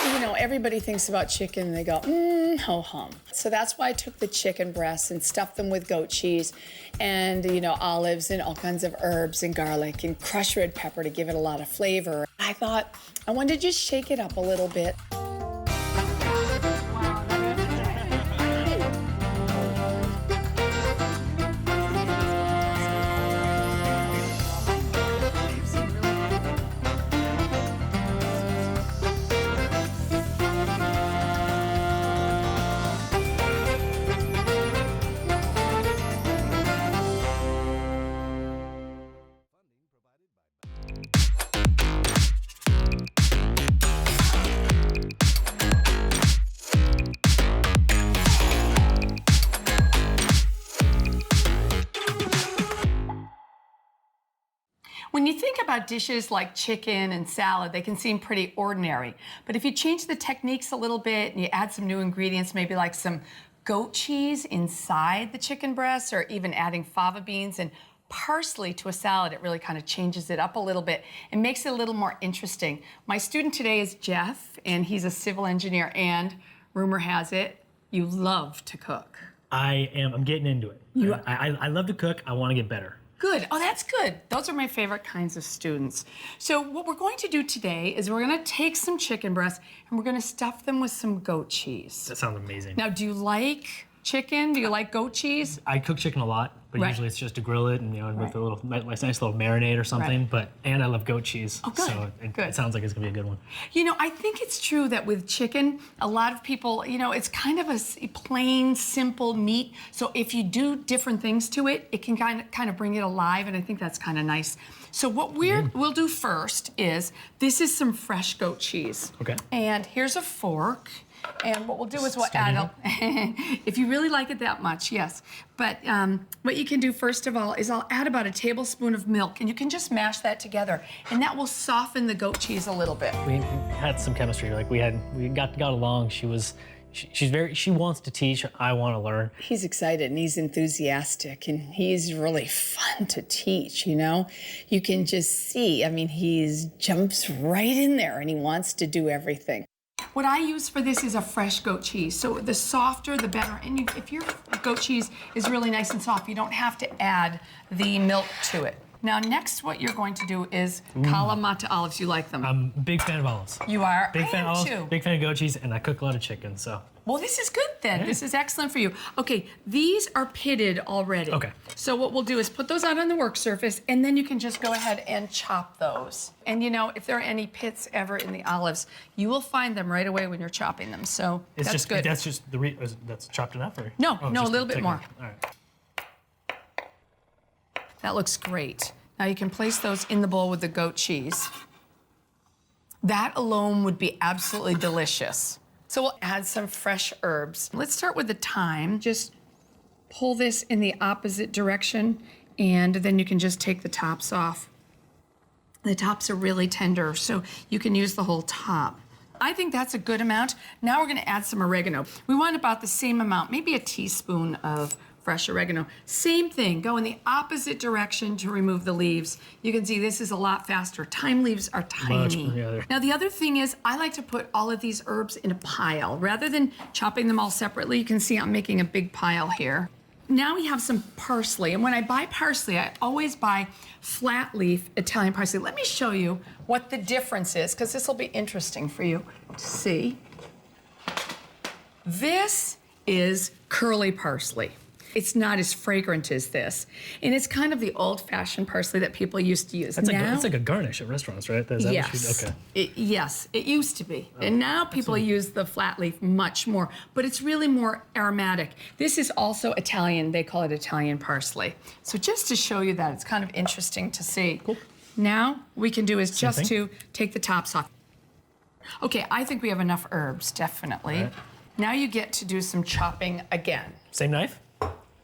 You know, everybody thinks about chicken and they go, ho-hum. So that's why I took the chicken breasts and stuffed them with goat cheese and, you know, olives and all kinds of herbs and garlic and crushed red pepper to give it a lot of flavor. I thought I wanted to just shake it up a little bit. When you think about dishes like chicken and salad, they can seem pretty ordinary. But if you change the techniques a little bit and you add some new ingredients, maybe like some goat cheese inside the chicken breasts, or even adding fava beans and parsley to a salad, it really kind of changes it up a little bit and makes it a little more interesting. My student today is Geoff, and he's a civil engineer, and rumor has it, you love to cook. I'm getting into it. I love to cook. I want to get better. Good. Oh, that's good. Those are my favorite kinds of students. So what we're going to do today is we're going to take some chicken breasts and we're going to stuff them with some goat cheese. That sounds amazing. Now, do you like chicken? Do you like goat cheese? I cook chicken a lot, but usually it's just to grill it and, you know, with a little nice little marinade or something. And I love goat cheese. Oh, good. So it sounds like it's gonna be a good one. You know, I think it's true that with chicken, a lot of people, you know, it's kind of a plain, simple meat. So if you do different things to it, it can kind of bring it alive, and I think that's kind of nice. So what we'll do first is, this is some fresh goat cheese. Okay. And here's a fork. And what we'll do is we'll add, if you really like it that much, yes. But what you can do first of all is I'll add about a tablespoon of milk, and you can just mash that together, and that will soften the goat cheese a little bit. We had some chemistry. Like we got along. She wants to teach. I want to learn. He's excited and he's enthusiastic, and he's really fun to teach, you know? You can just see, I mean, he jumps right in there and he wants to do everything. What I use for this is a fresh goat cheese. So the softer, the better. And if your goat cheese is really nice and soft, you don't have to add the milk to it. Now, next, what you're going to do is Kalamata olives. You like them? I'm a big fan of olives. You are? Big fan of olives, too. big fan of goat cheese, and I cook a lot of chicken, so. Well, this is good then. Yeah. This is excellent for you. Okay, these are pitted already. Okay. So what we'll do is put those out on the work surface, and then you can just go ahead and chop those. And you know, if there are any pits ever in the olives, you will find them right away when you're chopping them. So that's good. That's just that's chopped enough, or? No, a little bit more. All right. That looks great. Now you can place those in the bowl with the goat cheese. That alone would be absolutely delicious. So we'll add some fresh herbs. Let's start with the thyme. Just pull this in the opposite direction, and then you can just take the tops off. The tops are really tender, so you can use the whole top. I think that's a good amount. Now we're gonna add some oregano. We want about the same amount, maybe a teaspoon of fresh oregano. Same thing, go in the opposite direction to remove the leaves. You can see this is a lot faster. Thyme leaves are tiny. Now the other thing is, I like to put all of these herbs in a pile. Rather than chopping them all separately, you can see I'm making a big pile here. Now we have some parsley, and when I buy parsley, I always buy flat leaf Italian parsley. Let me show you what the difference is, because this will be interesting for you to see. This is curly parsley. It's not as fragrant as this. And it's kind of the old-fashioned parsley that people used to use. It's like a garnish at restaurants, right? Is that yes. Okay. Yes, it used to be. And now people use the flat leaf much more, but it's really more aromatic. This is also Italian. They call it Italian parsley. So just to show you that, it's kind of interesting to see. Cool. Now, we can do is just to take the tops off. Okay, I think we have enough herbs, definitely. Right. Now you get to do some chopping again. Same knife?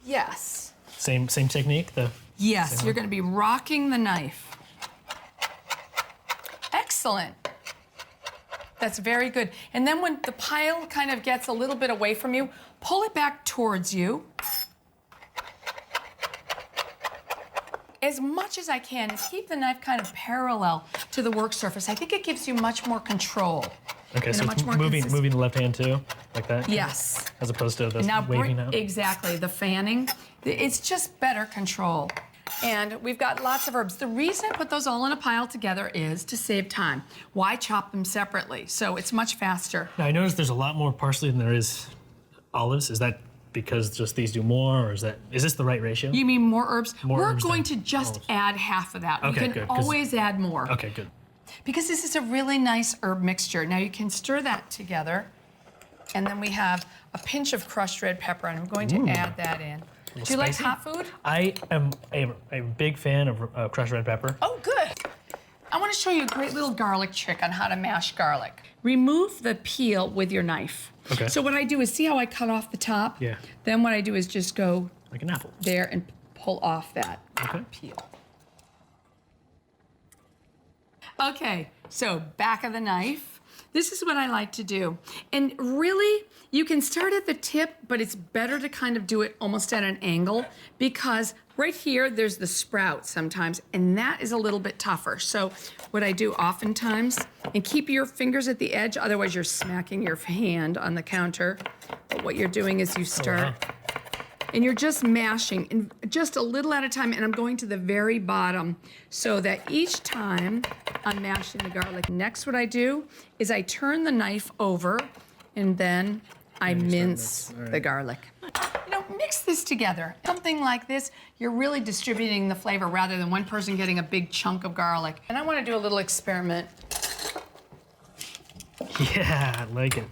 Yes. Same technique? Yes, you're going to be rocking the knife. Excellent. That's very good. And then when the pile kind of gets a little bit away from you, pull it back towards you. As much as I can, keep the knife kind of parallel to the work surface. I think it gives you much more control. Okay, in so a much it's more moving consistent. the left hand too, like that? Yes. As opposed to this Now waving out? exactly, the fanning. It's just better control. And we've got lots of herbs. The reason I put those all in a pile together is to save time. Why chop them separately? So it's much faster. Now I noticed there's a lot more parsley than there is olives. Is that because just these do more, or is this the right ratio? You mean more herbs? More We're herbs going than to just olives. add half of that. Okay, You can good, 'cause- always add more. Okay, good. Because this is a really nice herb mixture. Now you can stir that together. And then we have a pinch of crushed red pepper, and I'm going to add that in. Do you like spicy? hot food? I am a big fan of crushed red pepper. Oh, good. I want to show you a great little garlic trick on how to mash garlic. Remove the peel with your knife. Okay. So what I do is, see how I cut off the top? Yeah. Then what I do is just go Like an apple. there and pull off that Okay. peel. Okay, so back of the knife. This is what I like to do. And really, you can start at the tip, but it's better to kind of do it almost at an angle, because right here, there's the sprout sometimes, and that is a little bit tougher. So what I do oftentimes, and keep your fingers at the edge, otherwise you're smacking your hand on the counter. But what you're doing is you start, and you're just mashing, and just a little at a time, and I'm going to the very bottom, so that each time I'm mashing the garlic. Next, what I do is I turn the knife over, and then I mince the garlic. You know, mix this together. Something like this, you're really distributing the flavor rather than one person getting a big chunk of garlic. And I want to do a little experiment. Yeah, I like it.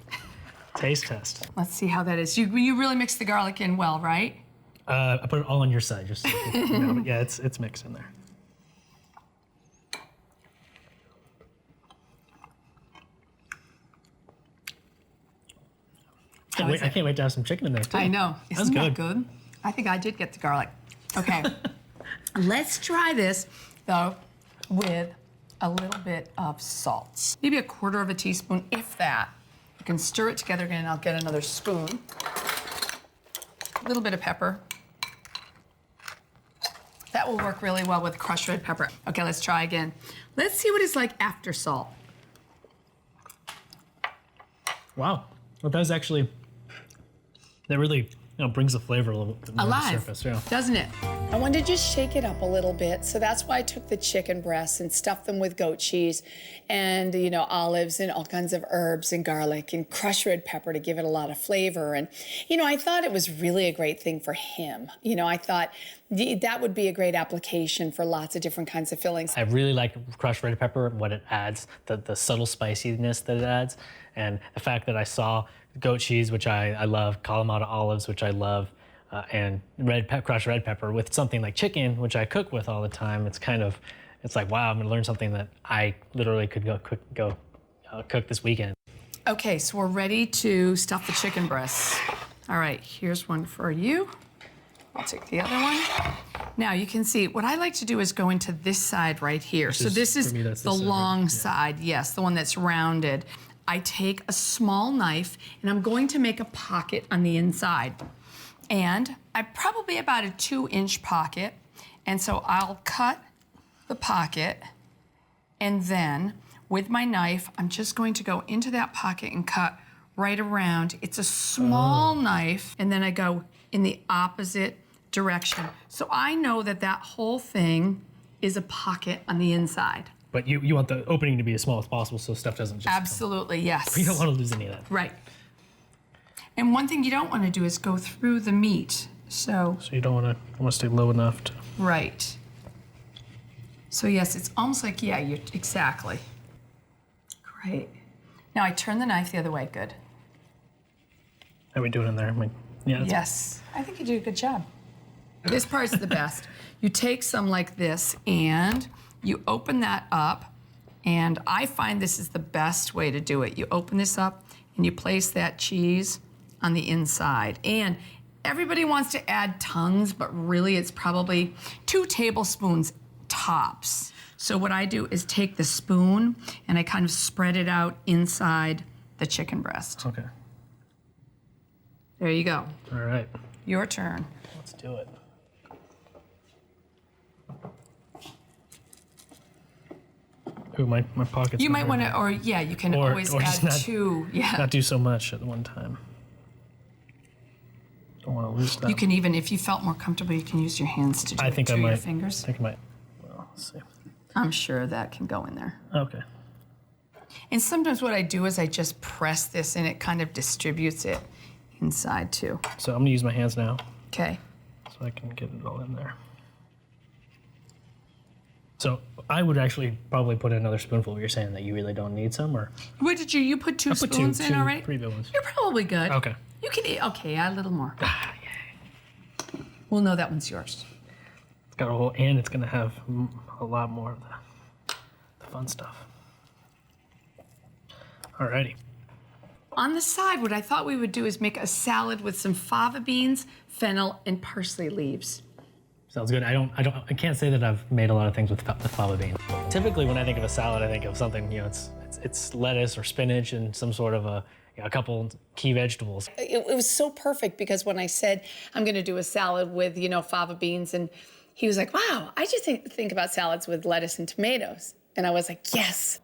Taste test. Let's see how that is. You really mix the garlic in well, right? I put it all on your side, just so you know. But yeah, it's mixed in there. I can't wait to have some chicken in there too. I know. That's Isn't that good. good? I think I did get the garlic. Okay. Let's try this, though, with a little bit of salt. Maybe a quarter of a teaspoon, if that. You can stir it together again, and I'll get another spoon. A little bit of pepper. That will work really well with crushed red pepper. Okay, let's try again. Let's see what it's like after salt. Wow. Well, that was actually, that really brings the flavor a little bit more to the Alive, surface. Yeah. doesn't it? I wanted to just shake it up a little bit, so that's why I took the chicken breasts and stuffed them with goat cheese and, olives and all kinds of herbs and garlic and crushed red pepper to give it a lot of flavor. And, I thought it was really a great thing for him. I thought that would be a great application for lots of different kinds of fillings. I really like crushed red pepper, what it adds, the subtle spiciness that it adds, and the fact that I saw goat cheese, which I love, Kalamata olives, which I love, and crushed red pepper with something like chicken, which I cook with all the time. It's like, wow, I'm gonna learn something that I literally could go cook this weekend. Okay, so we're ready to stuff the chicken breasts. All right, here's one for you. I'll take the other one. Now you can see, what I like to do is go into this side right here. So this is the long side, yes, the one that's rounded. I take a small knife and I'm going to make a pocket on the inside. And I probably about a 2-inch pocket. And so I'll cut the pocket, and then with my knife, I'm just going to go into that pocket and cut right around. It's a small knife, and then I go in the opposite direction. So I know that that whole thing is a pocket on the inside. But you want the opening to be as small as possible so stuff doesn't just Absolutely, yes. You don't want to lose any of that. Right. And one thing you don't want to do is go through the meat. So you don't want to stay low enough to. Right. So yes, it's almost like, yeah, exactly. Great. Now I turn the knife the other way, good. How we doing in there? Yeah. Yes, I think you did a good job. This part's the best. You take some like this and you open that up, and I find this is the best way to do it. You open this up and you place that cheese on the inside. And everybody wants to add tons, but really it's probably 2 tablespoons tops. So what I do is take the spoon and I kind of spread it out inside the chicken breast. Okay. There you go. All right. Your turn. Let's do it. Ooh, my pocket's You not might want to, hurting. or yeah, you can Or always just add not- 2. Yeah. Not do so much at one time. Don't want to lose that. You can even, if you felt more comfortable, you can use your hands to do I it think to I your might. fingers. I think I might. Well, let's see. I'm sure that can go in there. Okay. And sometimes what I do is I just press this and it kind of distributes it inside too. So I'm gonna use my hands now, Okay. so I can get it all in there. So I would actually probably put another spoonful. You're saying that you really don't need some, or What did you put 2 I put spoons in two already? pretty big ones. You're probably good. Okay. You can eat, okay, add a little more. Ah, We'll know that one's yours. It's got a whole, and it's gonna have a lot more of the fun stuff. Alrighty. On the side, what I thought we would do is make a salad with some fava beans, fennel, and parsley leaves. Sounds good. I can't say that I've made a lot of things with fava beans. Typically, when I think of a salad, I think of something, it's lettuce or spinach and some sort of a couple key vegetables. It was so perfect because when I said I'm going to do a salad with, fava beans, and he was like, wow, I just think about salads with lettuce and tomatoes. And I was like, yes.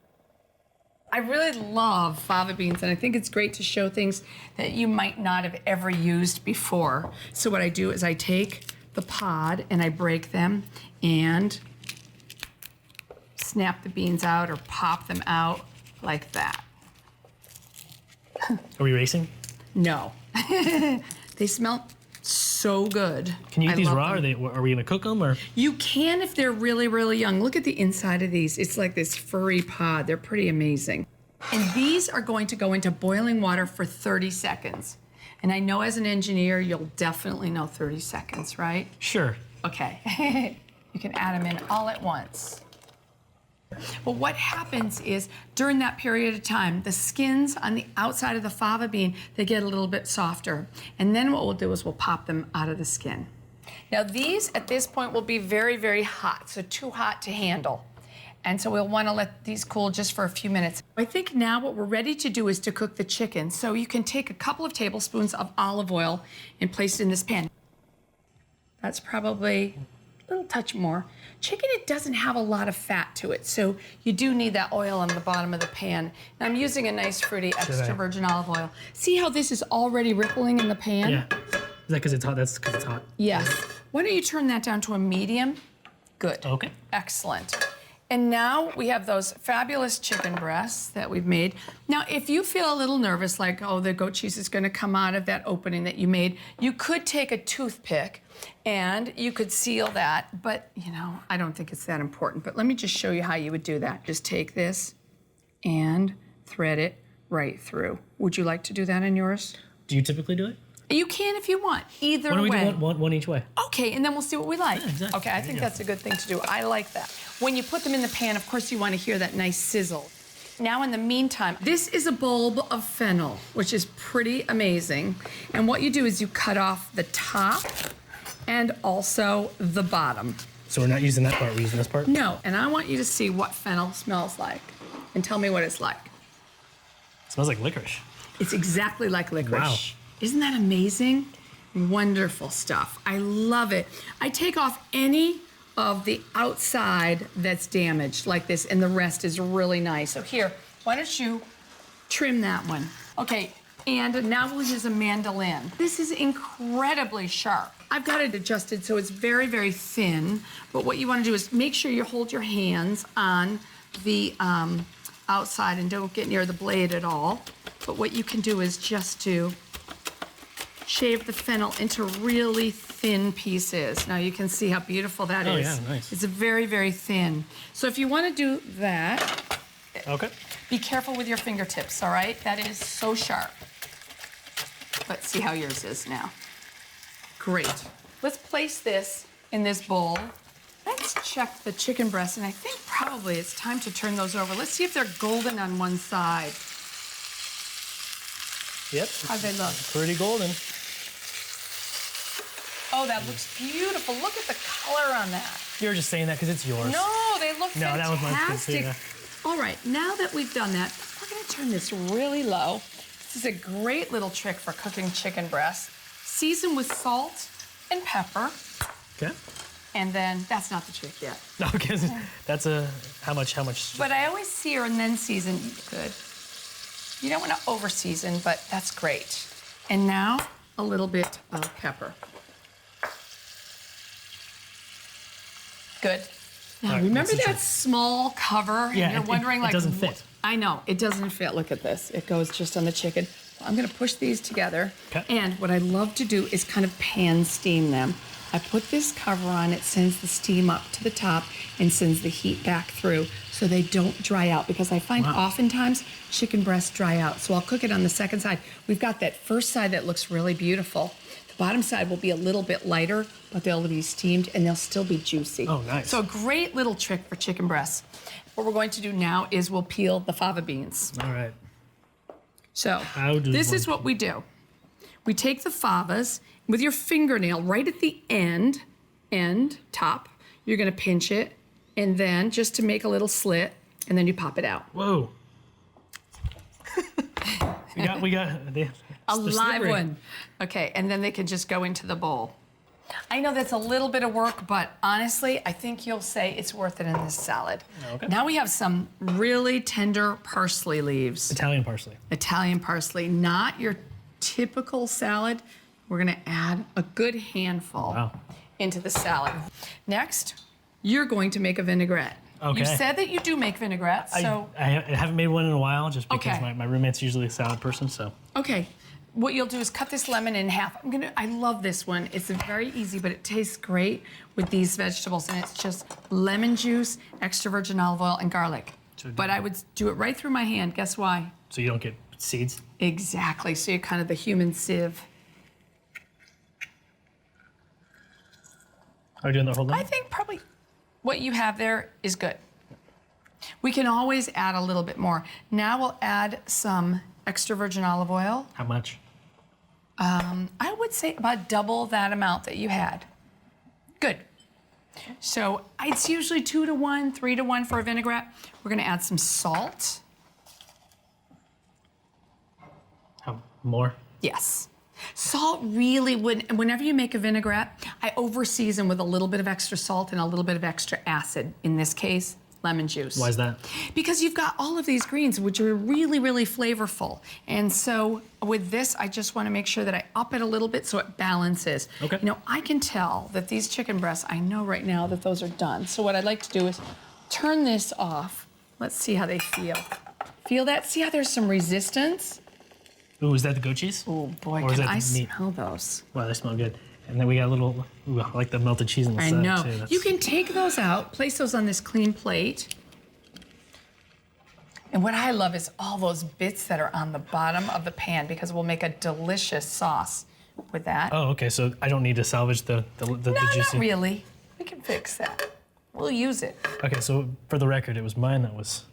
I really love fava beans, and I think it's great to show things that you might not have ever used before. So what I do is I take the pod and I break them and snap the beans out or pop them out like that. Are we racing? No. They smell so good. Can you eat I these love raw? them. Are we gonna cook them or? You can if they're really, really young. Look at the inside of these. It's like this furry pod. They're pretty amazing. And these are going to go into boiling water for 30 seconds. And I know as an engineer, you'll definitely know 30 seconds, right? Sure. Okay. You can add them in all at once. But what happens is during that period of time, the skins on the outside of the fava bean, they get a little bit softer. And then what we'll do is we'll pop them out of the skin. Now these at this point will be very, very hot, so too hot to handle. And so we'll want to let these cool just for a few minutes. I think now what we're ready to do is to cook the chicken. So you can take a couple of tablespoons of olive oil and place it in this pan. That's probably a little touch more. Chicken, it doesn't have a lot of fat to it, so you do need that oil on the bottom of the pan. And I'm using a nice fruity extra virgin olive oil. See how this is already rippling in the pan? Yeah. Is that because it's hot? That's because it's hot. Yes. Why don't you turn that down to a medium? Good. Okay. Excellent. And now we have those fabulous chicken breasts that we've made. Now, if you feel a little nervous, like, oh, the goat cheese is gonna come out of that opening that you made, you could take a toothpick and you could seal that, but I don't think it's that important. But let me just show you how you would do that. Just take this and thread it right through. Would you like to do that in yours? Do you typically do it? You can if you want, either way. Why don't we do one each way? Okay, and then we'll see what we like. Yeah, exactly. Okay, I think that's a good thing to do. I like that. When you put them in the pan, of course, you want to hear that nice sizzle. Now, in the meantime, this is a bulb of fennel, which is pretty amazing. And what you do is you cut off the top and also the bottom. So we're not using that part, we're using this part? No, and I want you to see what fennel smells like and tell me what it's like. It smells like licorice. It's exactly like licorice. Wow. Isn't that amazing? Wonderful stuff. I love it. I take off any of the outside that's damaged like this, and the rest is really nice. So here, why don't you trim that one? Okay, and now we'll use a mandolin. This is incredibly sharp. I've got it adjusted so it's very, very thin, but what you want to do is make sure you hold your hands on the outside and don't get near the blade at all. But what you can do is just to shave the fennel into really thin pieces. Now you can see how beautiful that is. Oh yeah, nice. It's very, very thin. So if you want to do that, Okay. be careful with your fingertips, all right? That is so sharp. Let's see how yours is now. Great. Let's place this in this bowl. Let's check the chicken breasts, and I think probably it's time to turn those over. Let's see if they're golden on one side. Yep. How'd they look? Pretty golden. Oh, that looks beautiful. Look at the color on that. You were just saying that because it's yours. No, they look No, that was fantastic. mine too, All right, now that we've done that, we're gonna turn this really low. This is a great little trick for cooking chicken breasts. Season with salt and pepper. Okay. And then, that's not the trick yet. No, because that's how much? But I always sear and then season. Good. You don't want to over season, but that's great. And now, a little bit of pepper. Good. Now, right, remember that's that small cover? Yeah, and you're wondering, it like, doesn't fit. I know, it doesn't fit. Look at this. It goes just on the chicken. I'm gonna push these together. Okay. And what I love to do is kind of pan steam them. I put this cover on, it sends the steam up to the top and sends the heat back through so they don't dry out, because I find oftentimes chicken breasts dry out. So I'll cook it on the second side. We've got that first side that looks really beautiful. The bottom side will be a little bit lighter, but they'll be steamed and they'll still be juicy. Oh, nice. So a great little trick for chicken breasts. What we're going to do now is we'll peel the fava beans. All right. So this is what we do. We take the favas with your fingernail right at the top. You're gonna pinch it, and then just to make a little slit, and then you pop it out. Whoa. we got A live one. Okay, and then they can just go into the bowl. I know that's a little bit of work, but honestly, I think you'll say it's worth it in this salad. Okay. Now we have some really tender parsley leaves. Italian parsley. Italian parsley, not your typical salad. We're gonna add a good handful into the salad. Next, you're going to make a vinaigrette. Okay. You said that you do make vinaigrettes, so. I haven't made one in a while just because Okay. my roommate's usually a salad person, so. Okay, what you'll do is cut this lemon in half. I love this one. It's very easy, but it tastes great with these vegetables, and it's just lemon juice, extra virgin olive oil, and garlic. But I would do it right through my hand. Guess why? So you don't get seeds? Exactly, so you're kind of the human sieve. Are you doing the whole thing? I think probably what you have there is good. We can always add a little bit more. Now we'll add some extra virgin olive oil. How much? I would say about double that amount that you had. Good. So it's usually 2 to 1, 3 to 1 for a vinaigrette. We're gonna add some salt. How more? Yes. Salt really would, whenever you make a vinaigrette, I over season with a little bit of extra salt and a little bit of extra acid. In this case, lemon juice. Why is that? Because you've got all of these greens, which are really, really flavorful. And so with this, I just want to make sure that I up it a little bit so it balances. Okay. You know, I can tell that these chicken breasts, I know right now that those are done. So what I'd like to do is turn this off. Let's see how they feel. Feel that? See how there's some resistance? Ooh, is that the goat cheese? Oh boy, Or is can that I the meat? smell those? Wow, they smell good. And then we got a little, ooh, I like the melted cheese on the I side know. too. That's- You can take those out, place those on this clean plate. And what I love is all those bits that are on the bottom of the pan, because we'll make a delicious sauce with that. Oh, okay, so I don't need to salvage the No, juicy. not really. We can fix that. We'll use it. Okay, so for the record, it was mine that was.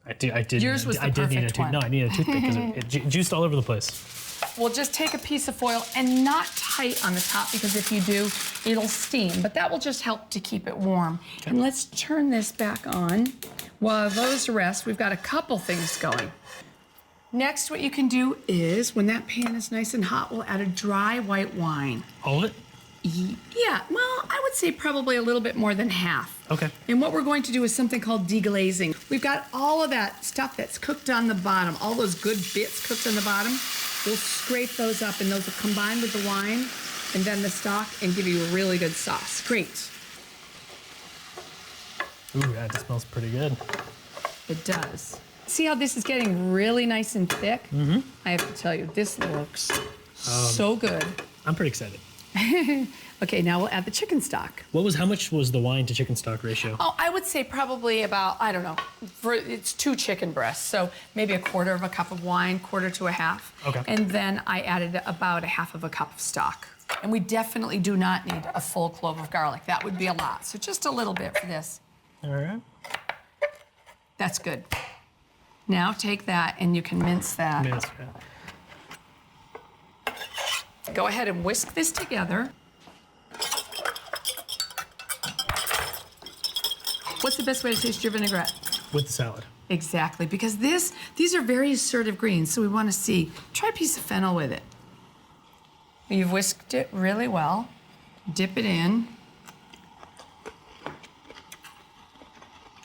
I did. Yours was the I did need a perfect one. No, I needed a toothpick because it juiced all over the place. We'll just take a piece of foil and not tight on the top, because if you do, it'll steam. But that will just help to keep it warm. Okay. And let's turn this back on. While those rest, we've got a couple things going. Next, what you can do is, when that pan is nice and hot, we'll add a dry white wine. All of it? Yeah, well, I would say probably a little bit more than half. Okay. And what we're going to do is something called deglazing. We've got all of that stuff that's cooked on the bottom, all those good bits cooked on the bottom. We'll scrape those up, and those will combine with the wine and then the stock and give you a really good sauce. Great. Ooh, that smells pretty good. It does. See how this is getting really nice and thick? Mm-hmm. I have to tell you, this looks so good. I'm pretty excited. Okay, now we'll add the chicken stock. How much was the wine to chicken stock ratio? Oh, I would say probably about, I don't know, it's 2 chicken breasts, so maybe a quarter of a cup of wine, quarter to a half. Okay. And then I added about a half of a cup of stock. And we definitely do not need a full clove of garlic. That would be a lot, so just a little bit for this. All right. That's good. Now take that and you can mince that. Mince, Go ahead and whisk this together. What's the best way to taste your vinaigrette? with the salad. Exactly, because these are very assertive greens, so we want to see. Try a piece of fennel with it. You've whisked it really well. Dip it in.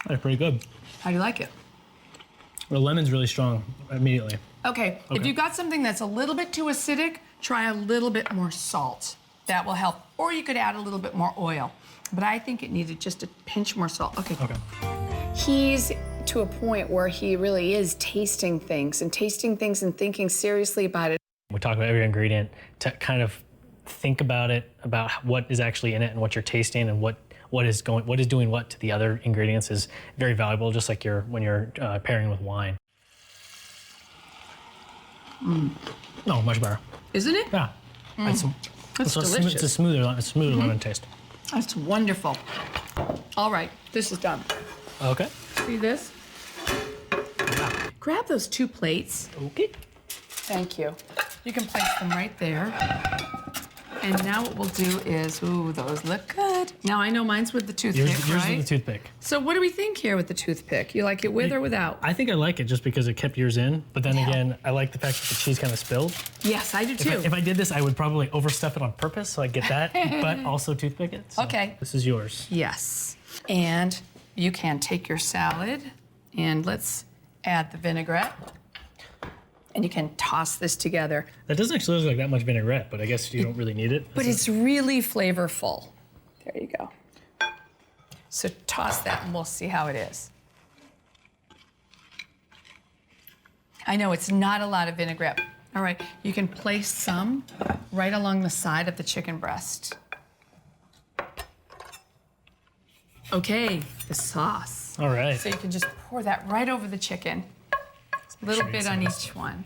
That's pretty good. How do you like it? The lemon's really strong immediately. Okay, if you got something that's a little bit too acidic, try a little bit more salt. That will help. Or you could add a little bit more oil. But I think it needed just a pinch more salt. Okay. He's to a point where he really is tasting things and thinking seriously about it. We talk about every ingredient to kind of think about it, about what is actually in it and what you're tasting and what is doing what to the other ingredients is very valuable, just like when you're pairing with wine. No, much better. Isn't it? Yeah. That's delicious. It's a smoother lemon taste. That's wonderful. All right, this is done. Okay. See this? Grab those 2 plates. Okay. Thank you. You can place them right there. And now what we'll do is, ooh, those look good. Now I know mine's with the toothpick, Yours right? with the toothpick. So what do we think here with the toothpick? You like it with or without? I think I like it just because it kept yours in. But then again, I like the fact that the cheese kind of spilled. Yes, I do too. If I did this, I would probably overstuff it on purpose so I get that, but also toothpick it. So Okay. This is yours. Yes. And you can take your salad and let's add the vinaigrette. And you can toss this together. That doesn't actually look like that much vinaigrette, but I guess you don't really need it. But it's really flavorful. There you go. So toss that and we'll see how it is. I know it's not a lot of vinaigrette. All right, you can place some right along the side of the chicken breast. Okay, the sauce. All right. So you can just pour that right over the chicken. A little bit on each one.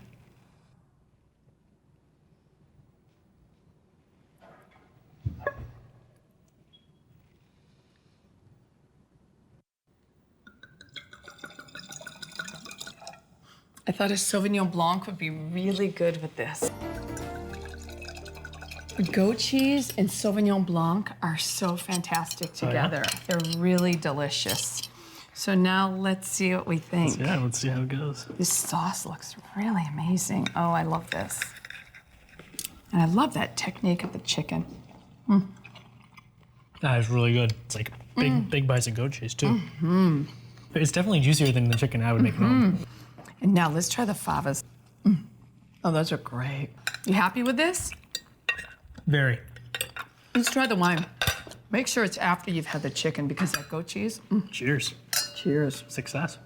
I thought a Sauvignon Blanc would be really good with this. Goat cheese and Sauvignon Blanc are so fantastic together. They're really delicious. So now let's see what we think. Yeah, let's see how it goes. This sauce looks really amazing. Oh, I love this. And I love that technique of the chicken. That is really good. It's like big bites of goat cheese too. It's definitely juicier than the chicken I would make at home. And now let's try the favas. Oh, those are great. You happy with this? Very. Let's try the wine. Make sure it's after you've had the chicken because that goat cheese. Cheers. Cheers. Success.